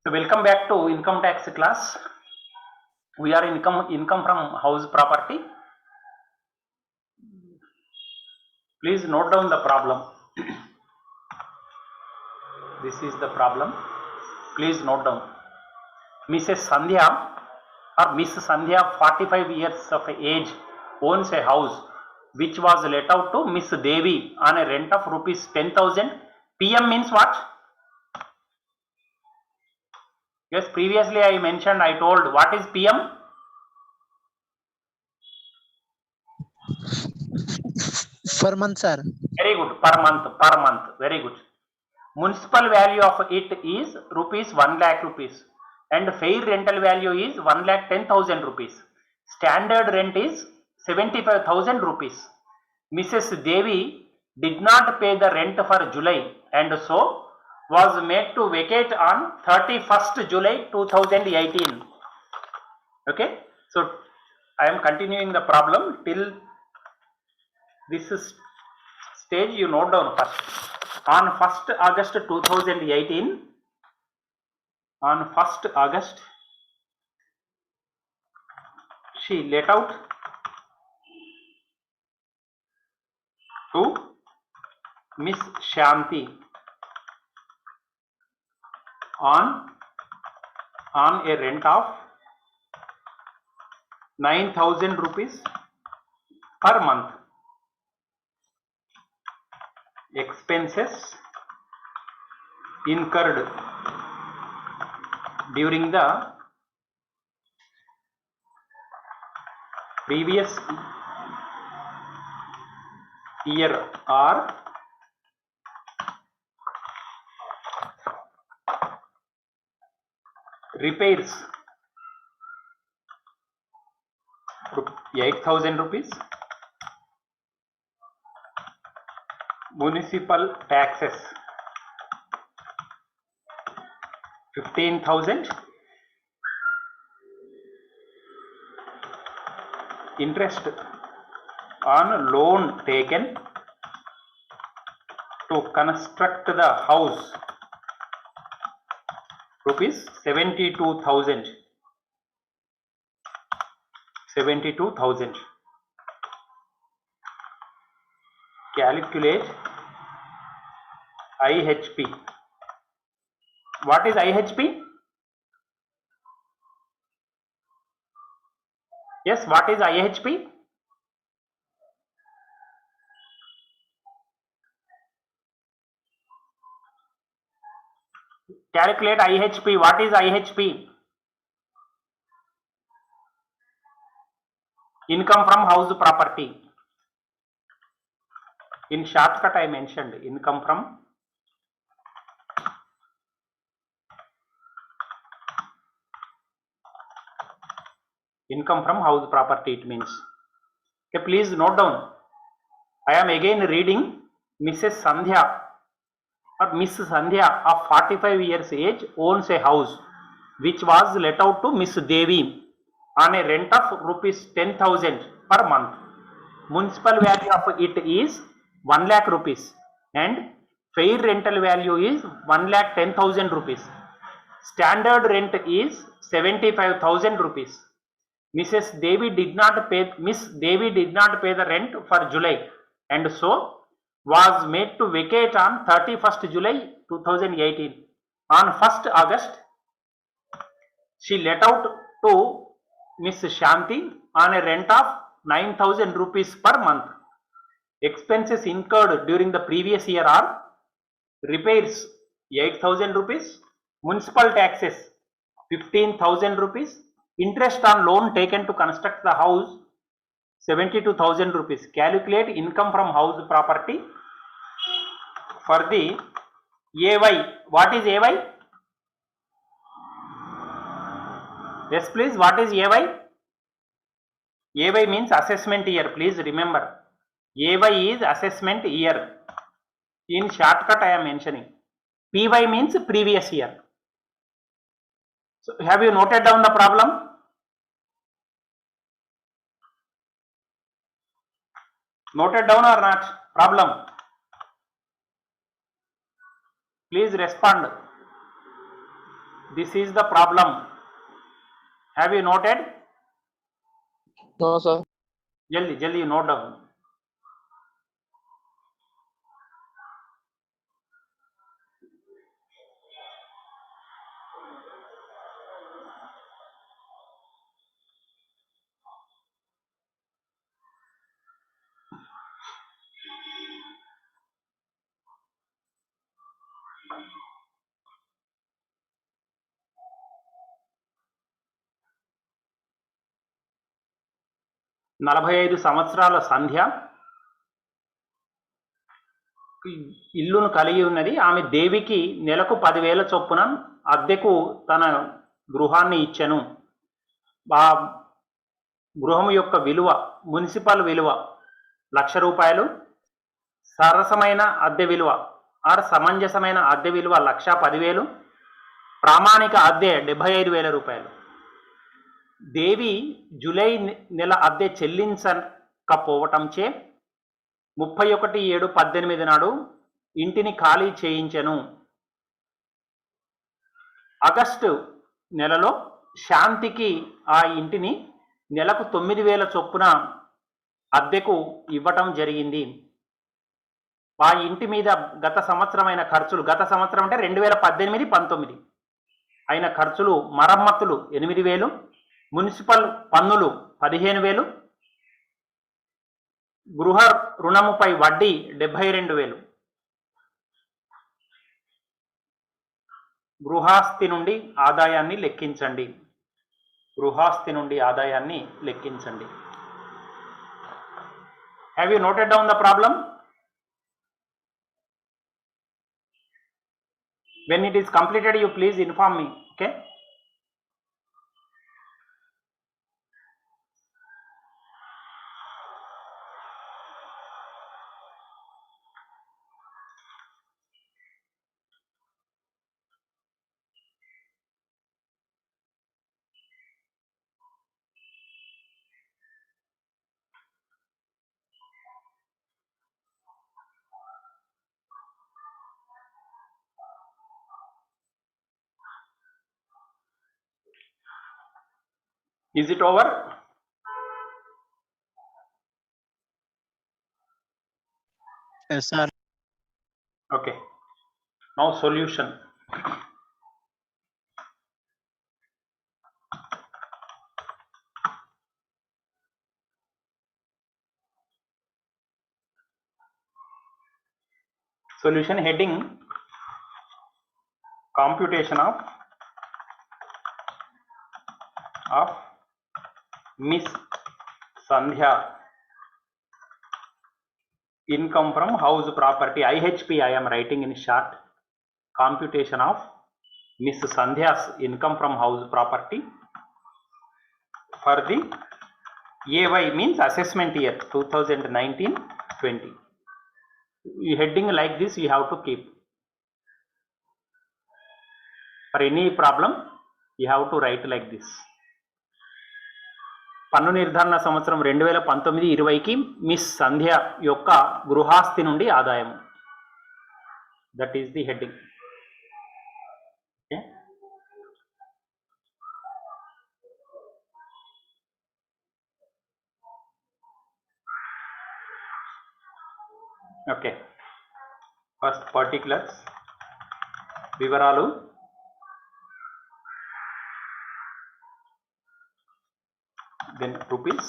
So welcome back to income tax class. We are income from house property. Please note down the problem. This is the problem. Please note down. Mrs. Sandhya or Miss Sandhya, 45 years of age, owns a house which was let out to Miss Devi on a rent of rupees 10,000. PM means what? Yes, previously I mentioned, I told what is PM? Per month, sir. Very good. Per month. Very good. Municipal value of it is rupees 1 lakh rupees and fair rental value is 1,10,000 rupees. Standard rent is 75,000 rupees. Mrs. Devi did not pay the rent for July and so was made to vacate on 31st July 2018. Okay, so I am continuing the problem till this is stage. You note down first. On 1st August 2018, on 1st August, she let out to Miss Shanti on a rent of 9,000 rupees per month. Expenses incurred during the previous year are repairs 8,000 rupees, municipal taxes 15,000, interest on loan taken to construct the house rupees 72,000. Calculate IHP. What is IHP? Yes, what is IHP? Calculate IHP. What is IHP? Income from house property. In shortcut I mentioned income from house property, it means. Okay, please note down. I am again reading. Mrs. Sandhya or Miss Sandhya of 45 years age owns a house which was let out to Miss Devi on a rent of rupees 10,000 per month. Municipal value of it is 1 lakh rupees and fair rental value is 1,10,000 rupees. Standard rent is 75,000 rupees. Miss Devi did not pay the rent for July and so was made to vacate on 31st July 2018. On 1st August, she let out to Miss Shanti on a rent of 9,000 rupees per month. Expenses incurred during the previous year are repairs 8,000 rupees, municipal taxes 15,000 rupees, interest on loan taken to construct the house 72,000 rupees. Calculate income from house property for the AY. What is AY? Yes, please. What is AY? AY means assessment year. Please remember. AY is assessment year. In shortcut I am mentioning. PY means previous year. So have you noted down the problem? Noted down or not? Problem. Please respond. This is the problem. Have you noted? No, sir. Jaldi you note down. నలభై 45 సంవత్సరాల సంధ్య ఇల్లును కలిగి ఉన్నది. ఆమె దేవికి నెలకు 10,000 చొప్పున అద్దెకు తన గృహాన్ని ఇచ్చెను. ఆ గృహం యొక్క విలువ, మున్సిపల్ విలువ 1,00,000 రూపాయలు, సరసమైన అద్దె విలువ ఆర్ సమంజసమైన అద్దె విలువ 1,10,000, ప్రామాణిక అద్దె 75,000 రూపాయలు. దేవి జూలై నెల అద్దె చెల్లించకపోవటంచే 31/7/18 నాడు ఇంటిని ఖాళీ చేయించెను. ఆగస్టు నెలలో శాంతికి ఆ ఇంటిని నెలకు 9,000 చొప్పున అద్దెకు ఇవ్వటం జరిగింది. ఆ ఇంటి మీద గత సంవత్సరమైన ఖర్చులు, గత సంవత్సరం అంటే 2018-19 అయిన ఖర్చులు, మరమ్మతులు 8,000, మున్సిపల్ పన్నులు 15,000, గృహ రుణముపై వడ్డీ 72,000. గృహాస్తి నుండి ఆదాయాన్ని లెక్కించండి. గృహాస్తి నుండి ఆదాయాన్ని లెక్కించండి. Have you noted down the problem? When it is completed, you please inform me. Okay. Is it over? Yes, sir. Okay. Now solution. Solution heading: computation of Miss Sandhya income from house property. IHP I am writing in short. Computation of Miss Sandhya's income from house property for the AY means assessment year 2019-20. Heading like this you have to keep. For any problem you have to write like this. పన్ను నిర్ధారణ సంవత్సరం 2019-20కి miss సంధ్య యొక్క గృహాస్తి నుండి ఆదాయం. That is the heading. Okay. First particulars, వివరాలు, then rupees.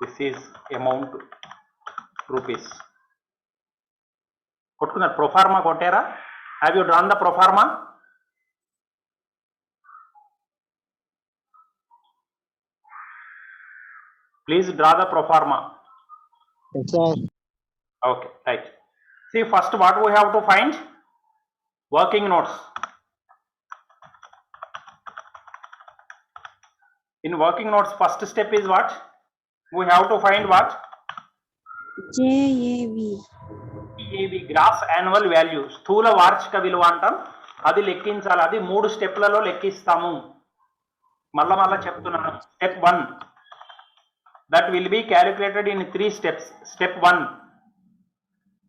This is amount rupees. కొట్టుకున్నారు. Proforma కొట్టారా? Have you drawn the proforma? Please draw the proforma. Yes, sir. Okay, right. See, first what we have to find? Working notes. In working notes, first step is what? We have to find what? JAV. GAV, gross annual value. స్థూల వార్షిక విలువ అంటాం. అది లెక్కించాలి. అది 3 స్టెప్లలో లెక్కిస్తాము. మళ్ళా చెప్తున్నాను. Step 1. That will be calculated in 3 steps. Step 1.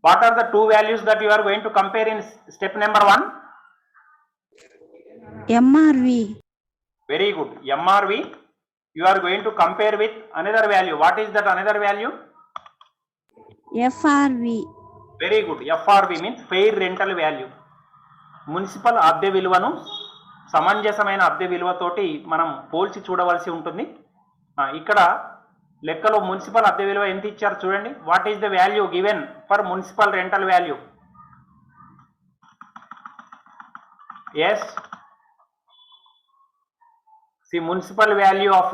What are the 2 values that you are going to compare in step number 1? MRV. Very good. MRV, you are going to compare with another value. What is that another value? FRV. Very good. FRV means fair rental value. Municipal అద్దె విలువను సమంజసమైన అద్దె విలువతోటి మనం పోల్చి చూడవలసి ఉంటుంది. ఇక్కడ లెక్కలో municipal అద్దె విలువ ఎంత ఇచ్చారు చూడండి. What is the value given for municipal rental value? Yes, see municipal value of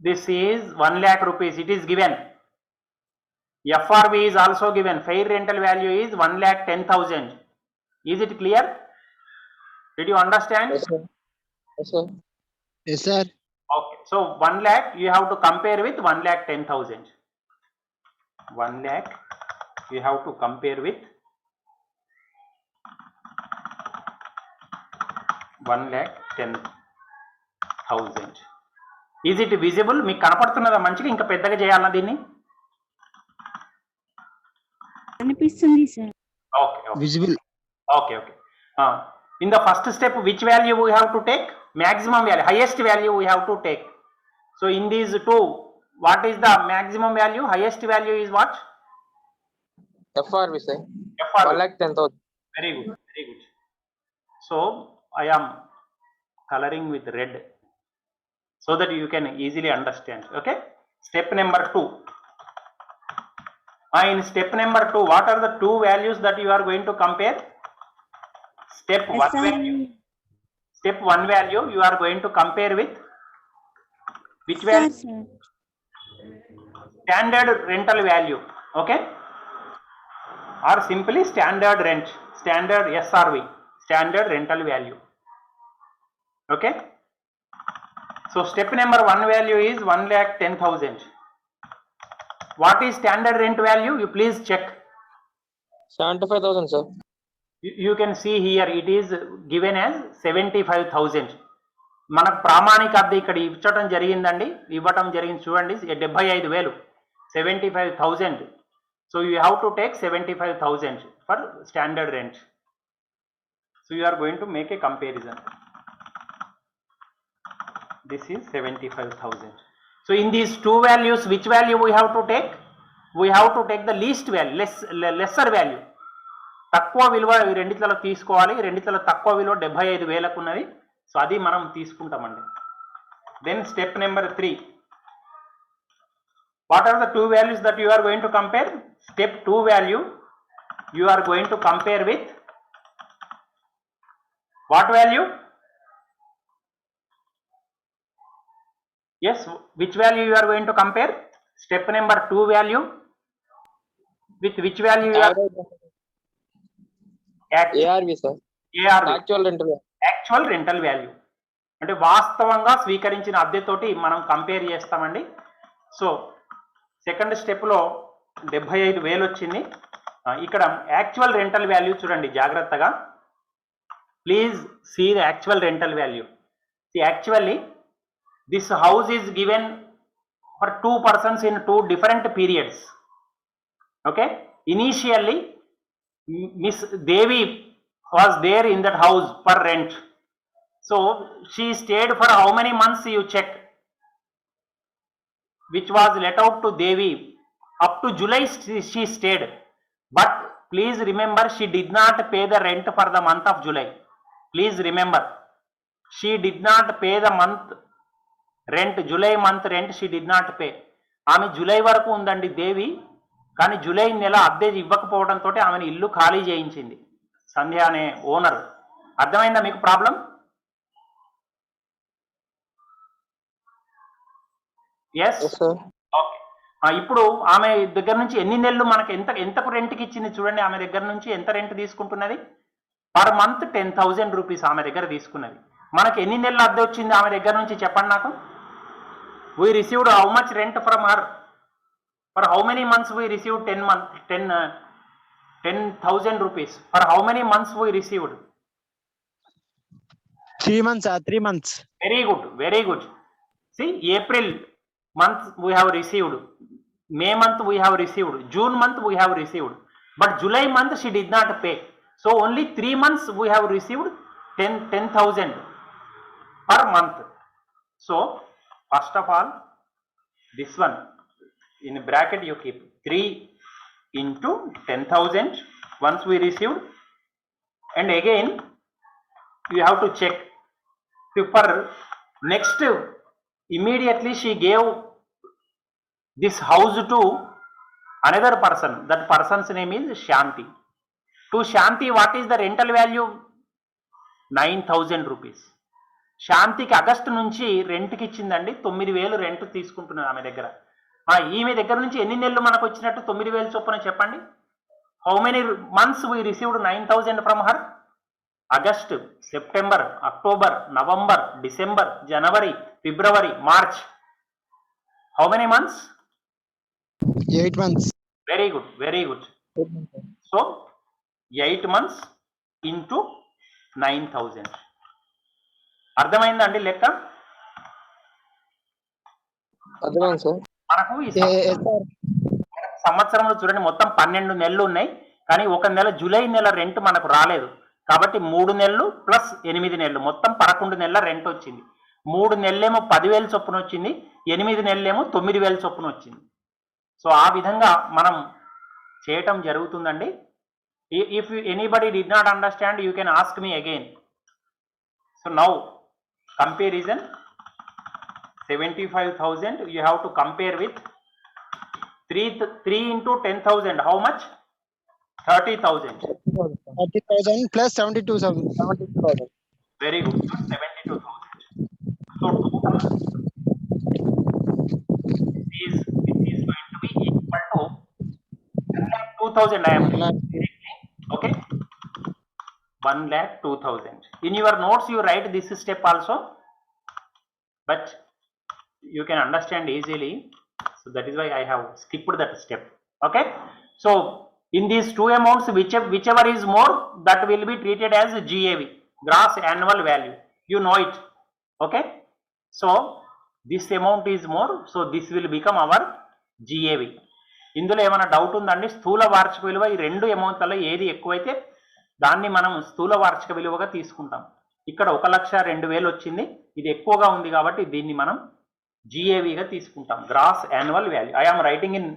this is 1 lakh rupees. It is given. FRV is also given. Fair rental value is 1,10,000. Is it clear? Did you understand? Yes, sir. Yes, sir. Yes, sir. Okay. So 1 lakh you have to compare with 1,10,000. 1 lakh you have to compare with 1,10,000. Is it visible? మీకు కనపడుతున్నదా మంచిగా? ఇంకా పెద్దగా చేయాలన్నా దీన్ని? అనిపిస్తుంది sir. Okay. Visible. Okay. In the first step, which value we have to take? Maximum value, highest value we have to take. So in these two, what is the maximum value? Highest value is what? FRV, sir. FRV. 1,10,000. Very good. So I am coloring with red so that you can easily understand. Okay. Step number 2. In step number 2, what are the two values that you are going to compare? Step 1 value. Step 1 value you are going to compare with which value? Sir. Standard rental value. Okay. Or simply standard rent. Standard SRV. Standard rental value. Okay. So step number 1 value is 1,10,000. What is standard rent value? You please check. 75,000, sir. You can see here it is given as 75,000. మనకు ప్రామాణిక అద్దె ఇక్కడ ఇవ్వటం జరిగిందండి. చూడండి 75,000. 75,000. So you have to take 75,000 for standard rent. So you are going to make a comparison. This is 75,000. So in these two values, which value we have to take? We have to take the least value, lesser value. తక్కువ విలువ ఈ రెండిట్లలో తీసుకోవాలి. రెండిట్లలో తక్కువ విలువ 75,000 ఉన్నది. So అది మనం తీసుకుంటామండి. Then step number 3. What are the two values that you are going to compare? Step 2 value you are going to compare with what value? Yes, which value you are going to compare? Step number 2 value with which value you are? ARV, sir. ARV. Actual rental value. Actual rental value అంటే వాస్తవంగా స్వీకరించిన అద్దెతోటి మనం compare చేస్తామండి. So second స్టెప్లో 75,000 వచ్చింది. ఇక్కడ actual rental value చూడండి జాగ్రత్తగా. Please see the actual rental value. Actually this house is given for 2 persons in 2 different periods. Okay. Initially Miss Devi was there in that house for rent. So she stayed for how many months? You check. Which was let out to Devi. Up to July she stayed. But please remember, she did not pay the rent for the month of July. Please remember, she did not pay the month rent. July month rent she did not pay. ఆమె July వరకు ఉందండి దేవి. కానీ July నెల అద్దె ఇవ్వకపోవడంతో ఆమెను ఇల్లు ఖాళీ చేయించింది సంధ్య అనే ఓనర్. అర్థమైందా మీకు ప్రాబ్లం? ఎస్. ఓకే. ఇప్పుడు ఆమె దగ్గర నుంచి ఎన్ని నెలలు మనకి ఎంతకు రెంట్కి ఇచ్చింది చూడండి. ఆమె దగ్గర నుంచి ఎంత రెంట్ తీసుకుంటున్నది? పర్ మంత్ 10,000 రూపీస్ ఆమె దగ్గర తీసుకున్నది. మనకి ఎన్ని నెలలు అద్దె వచ్చింది ఆమె దగ్గర నుంచి చెప్పండి నాకు. We received how much rent from her? For how many months we received 10,000 rupees? For how many months we received? 3 months, 3 months. Very good. See, April month we have received, May month we have received, June month we have received, but July month she did not pay. So only 3 months we have received 10,000. per month. So first of all, this one in bracket you keep 3 into 10,000 once we received, and again you have to check for next. Immediately she gave this house to another person. That person's name is Shanti. To Shanti, what is the rental value? 9,000 rupees. శాంతికి August నుంచి రెంట్కి ఇచ్చిందండి 9,000 rent తీసుకుంటున్నారు ఆమె దగ్గర. ఈమె దగ్గర నుంచి ఎన్ని నెలలు మనకు వచ్చినట్టు 9,000 చొప్పున చెప్పండి. How many months we received 9,000 from her? August, September, October, November, December, January, February, March. How many months? 8 months. Very good, very good. So 8 months into 9,000. అర్థమైందండి లెక్క? అర్థమైంది సార్. మనకు ఈ సంవత్సరంలో చూడండి మొత్తం 12 నెలలు ఉన్నాయి, కానీ ఒక నెల జూలై నెల రెంట్ మనకు రాలేదు. కాబట్టి 3 నెలలు ప్లస్ 8 నెలలు మొత్తం 11 నెలల రెంట్ వచ్చింది. 3 నెలలేమో 10,000 చొప్పున వచ్చింది, 8 నెలలేమో 9,000 చొప్పున వచ్చింది. సో ఆ విధంగా మనం చేయటం జరుగుతుందండి. If anybody did not understand you can ask me again. So now comparison, 75,000 you have to compare with 3 into 10,000. How much? 30,000. 30,000 plus 72,000. 72,000. Very good. 72,000. So this is going to be equal to 2,000. I am okay. 1,02,000. In your notes you write this step also, but you can understand easily, so that is why I have skipped that step. Okay, so in these two amounts, whichever is more, that will be treated as GAV, gross annual value. You know it. Okay, so this amount is more, so this will become our GAV. ఇందులో ఏమైనా doubt ఉందండి? స్థూల వార్షిక విలువ ఈ రెండు అమౌంట్లలో ఏది ఎక్కువైతే దాన్ని మనం స్థూల వార్షిక విలువగా తీసుకుంటాం. ఇక్కడ 1,02,000 వచ్చింది, ఇది ఎక్కువగా ఉంది కాబట్టి దీన్ని మనం GAVగా తీసుకుంటాం, gross annual value. I am writing in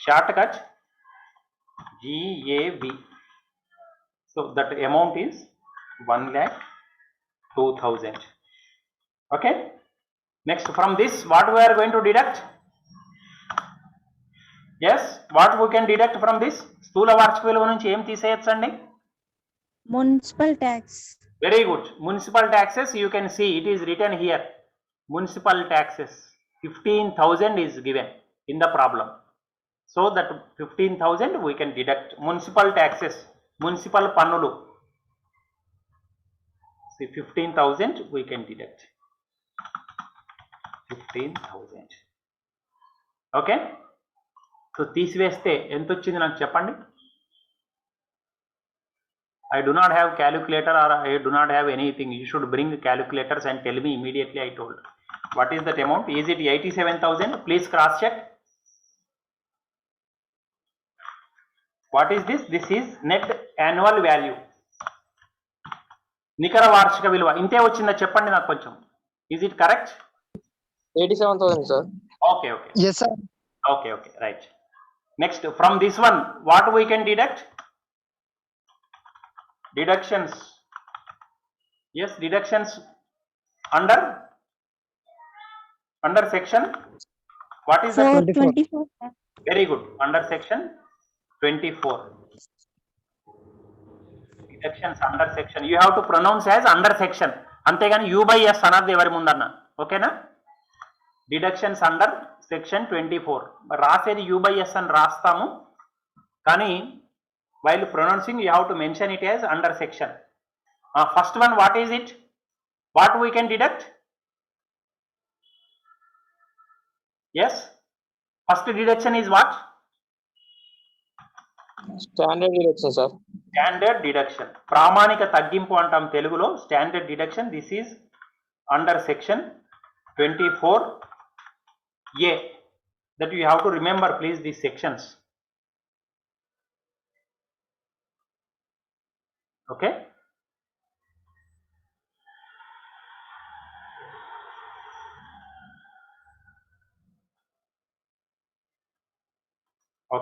short cut GAV. So that amount is 1,02,000. Okay, next from this what we are going to deduct? Yes, what we can deduct from this? స్థూల వార్షిక విలువ నుంచి ఏం తీసేయచ్చండి? Municipal tax. Very good. Municipal taxes, you can see it is written here. Municipal taxes 15,000 is given in the problem. So that 15,000 we can deduct. Municipal taxes, municipal pannulu. See 15,000 we can deduct. 15,000. Okay. So తీసివేస్తే ఎంత వచ్చింది నాకు చెప్పండి? I do not have calculator or I do not have anything. You should bring calculators and tell me immediately. I told. What is that amount? Is it 87,000? Please cross check. What is this? This is net annual value. నికర వార్షిక విలువ ఇంతే వచ్చిందా చెప్పండి నాకు కొంచెం. Is it correct? 87,000 sir. Okay, okay. Yes, sir. Okay, okay, right. Next, from this one, what we can deduct? Deductions. Yes, deductions under section. What is that? 24. Very good. Under section 24. Deductions under section. You have to pronounce as under section. అంతేగాని U by S అన్నది ఎవరి ముందన్న. ఓకేనా? Deductions under section 24. రాసేది U by S అని రాస్తాము, కానీ while pronouncing you have to mention it as under section. First one, what is it? What we can deduct? Yes, first deduction is what? Standard deduction sir. Standard deduction. ప్రామాణిక తగ్గింపు అంటాం తెలుగులో. Standard deduction. This is under section 24A. That you have to remember, please, these sections. Okay.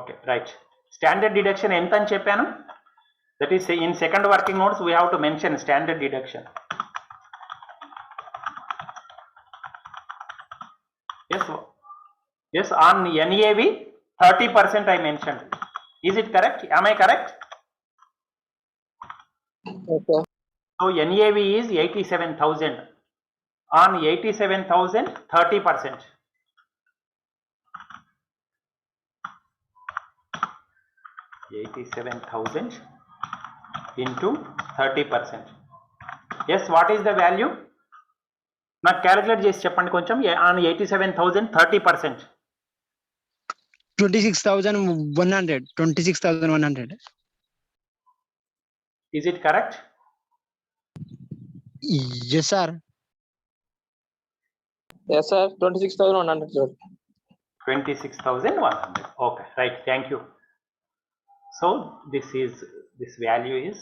Okay, right. Standard deduction ఎంత అని చెప్పాను? That is in second working notes we have to mention standard deduction. Yes, on NAV 30% I mentioned. Is it correct? Am I correct? Okay. So NAV is 87,000. On 87,000, 30%. $87,000 into 30%. Yes, what is the value? నాకు calculate చేసి చెప్పండి కొంచెం. On 87,000 30%. 26,100. 26,100. Is it correct? Yes, sir. Yes, sir. 26,100, sir. 26,100. Okay, right. Thank you. So this value is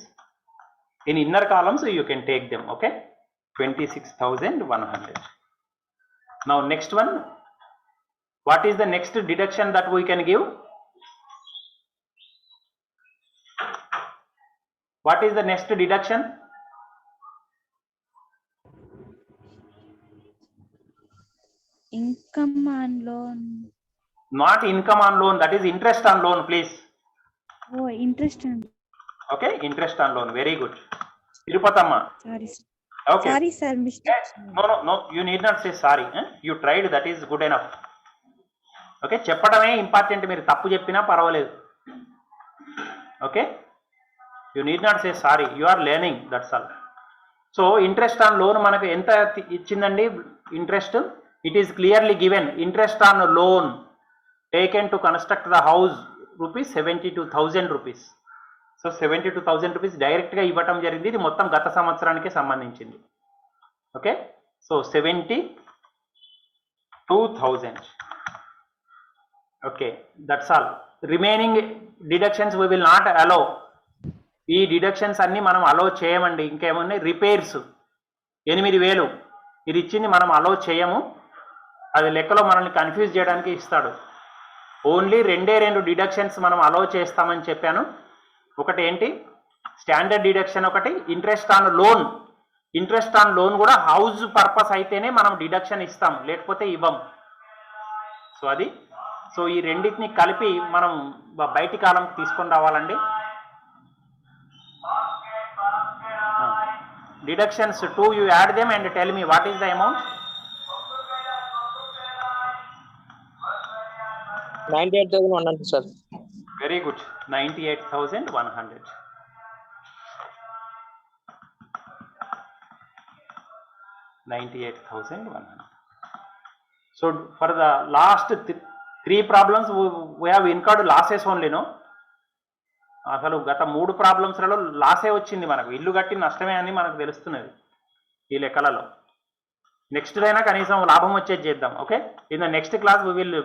in inner columns, so you can take them. Okay, 26,100. Now next one, what is the next deduction that we can give? What is the next deduction? Income on loan. Not income on loan, that is interest on loan, please. Oh, interest on. Okay, interest on loan. Very good. Tirupatamma. Sorry, sir. Okay. Sorry, sir. Mistake. No. You need not say sorry. You tried. That is good enough. Okay. చెప్పడమే important. మీరు తప్పు చెప్పినా పర్వాలేదు. Okay. You need not say sorry. You are learning. That's all. So interest on loan మనకు ఎంత ఇచ్చిందండి interest? It is clearly given. Interest on loan taken to construct the house rupees 72,000 rupees. సో 72,000 rupees డైరెక్ట్గా ఇవ్వటం జరిగింది. ఇది మొత్తం గత సంవత్సరానికి సంబంధించింది. Okay, so 72,000. Okay, that's all. Remaining deductions we will not allow. ఈ డిడక్షన్స్ అన్ని మనం అలో చేయమండి. ఇంకేమన్నా రిపేర్స్ 8,000 ఇది ఇచ్చింది మనం అలో చేయము. అది లెక్కలో మనల్ని కన్ఫ్యూజ్ చేయడానికి ఇస్తాడు. ఓన్లీ 2 డిడక్షన్స్ మనం అలో చేస్తామని చెప్పాను. ఒకటి ఏంటి, స్టాండర్డ్ డిడక్షన్, ఒకటి interest on loan. Interest on loan కూడా హౌస్ పర్పస్ అయితేనే మనం డిడక్షన్ ఇస్తాం, లేకపోతే ఇవ్వం. సో అది, సో ఈ రెండింటిని కలిపి మనం బయటి కాలంకి తీసుకొని రావాలండి. Deductions 2 you add them and tell me what is the amount. 98,100, sir. Very good. 98,100. 98,100. So for the last 3 problems we have incurred losses only, no? అసలు గత 3 ప్రాబ్లమ్స్లలో లాసే వచ్చింది మనకు. ఇల్లు కట్టి నష్టమే అని మనకు తెలుస్తున్నది ఈ లెక్కలలో. నెక్స్ట్ అయినా కనీసం లాభం వచ్చేది చేద్దాం. Okay, in the next class we will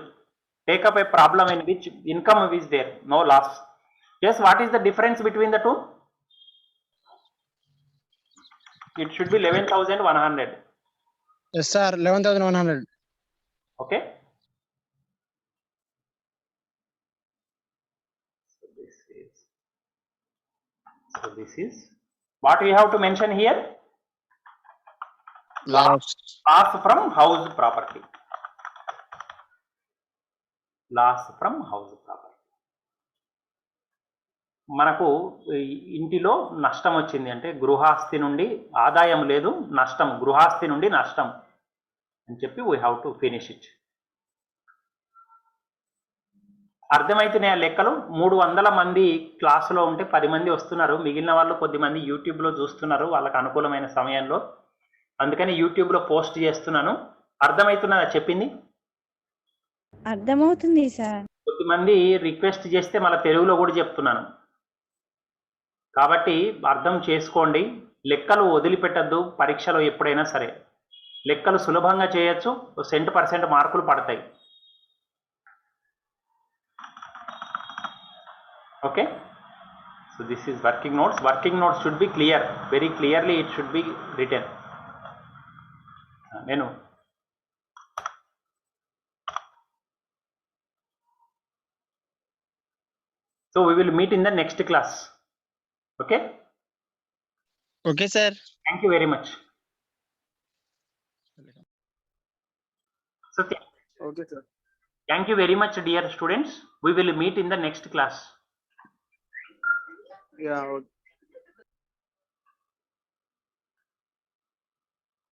take up a problem in which income is there, no loss. Yes, what is the difference between the two? It should be 11,100. Yes, sir. 11,100. Okay. So this is what we have to mention here. Loss from house property. Loss from house property. మనకు ఇంటిలో నష్టం వచ్చింది అంటే గృహాస్తి నుండి ఆదాయం లేదు, నష్టం, గృహాస్తి నుండి నష్టం అని చెప్పి we have to finish it. అర్థమైతున్నాయి ఆ లెక్కలు. 300 మంది క్లాసులో ఉంటే 10 మంది వస్తున్నారు, మిగిలిన వాళ్ళు కొద్దిమంది యూట్యూబ్లో చూస్తున్నారు వాళ్ళకి అనుకూలమైన సమయంలో. అందుకని యూట్యూబ్లో పోస్ట్ చేస్తున్నాను. అర్థమవుతున్నదా చెప్పింది? అర్థమవుతుంది సార్. కొద్దిమంది రిక్వెస్ట్ చేస్తే మళ్ళీ తెలుగులో కూడా చెప్తున్నాను. కాబట్టి అర్థం చేసుకోండి. లెక్కలు వదిలిపెట్టద్దు పరీక్షలో ఎప్పుడైనా సరే. లెక్కలు సులభంగా చేయొచ్చు, 100% మార్కులు పడతాయి. Okay, so this is working notes. Working notes should be clear, very clearly it should be written. నేను So we will meet in the next class. Okay. Okay, sir. Thank you very much. So Okay, sir. thank you very much, dear students. We will meet in the next class. Yeah. Okay.